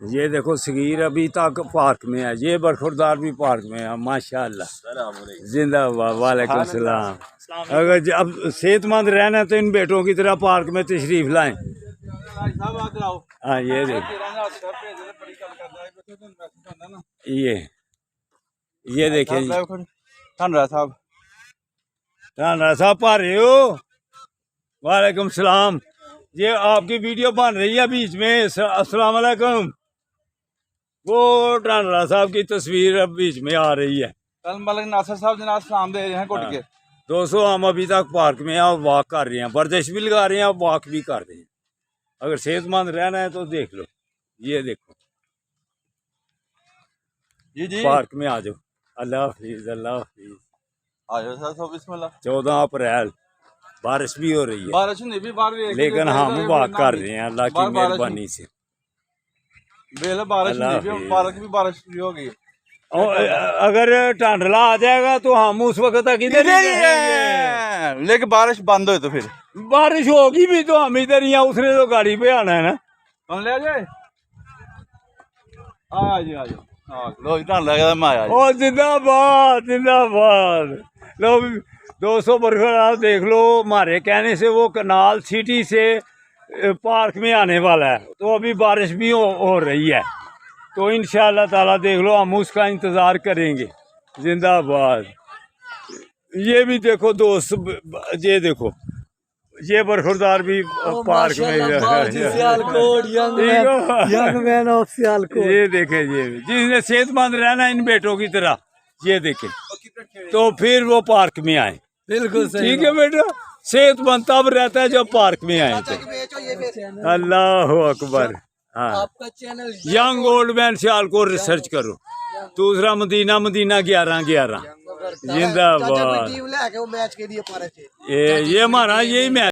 ये देखो सगीर अभी तक पार्क में है, ये बरखुरदार भी पार्क में है माशाल्लाह। जिंदाबाद, वालेकुम सलाम। अगर अब सेहतमंद रहना है तो इन बेटों की तरह पार्क में तशरीफ लाएं। हाँ ये देखो, ये देखें धनराज साहब पा रहे हो। वालेकुम सलाम। ये आपकी वीडियो बन रही है बीच में। अस्सलाम वालेकुम। वो टानरा साहब की तस्वीर अब बीच में आ रही है। कल मलिक नासिर साहब जनाब सलाम दे रहे हैं घुट के। दोस्तों हम अभी तक पार्क में और वॉक कर रहे हैं, वर्जिश भी लगा रहे हैं और वॉक भी कर रहे हैं। अगर सेहतमंद रहना है तो देख लो, ये देखो जी पार्क में आ जाओ। अल्लाह हाफिज, अल्लाह हाफिज। आ जाओ सर, बिस्मिल्लाह। 14 अप्रैल बारिश भी हो रही है, बारिश नहीं भी बाहर लेकिन हम वॉक कर रहे हैं अल्लाह की मेहरबानी से। बारिश नहीं भी, पार्क भी बारिश भी हो गई। और अगर टांडला आ जाएगा तो हम उस वक्त तक इधर ही रहेंगे। लेकिन बारिश बंद हो तो फिर बारिश होगी भी तो हम इधर ही, उसने तो गाड़ी पे आना है ना। हम ले जाए लो लगा मैं आया। ओ जिंदाबाद, जिंदाबाद। लो 200 बरखुरदार देख लो, हमारे कहने से वो कनाल सिटी से पार्क में आने वाला है, तो अभी बारिश भी हो रही है, तो इंशाअल्लाह ताला देख लो हम उसका इंतज़ार करेंगे। जिंदाबाद। ये भी देखो दोस्त, ये देखो ये बरखुरदार भी पार्क में ये देखे, ये जिसने सेहतमंद रहना इन बेटों की तरह, ये देखे तो फिर वो पार्क में आए। बिल्कुल ठीक है बेटा, सेहतमंद तब रहता है जब पार्क में आए थे। अल्लाह अकबर। हाँ, आपका channel young old man Sialkot research करो। दूसरा मदीना 11/11। जिंदाबाद। ये हमारा यही मैच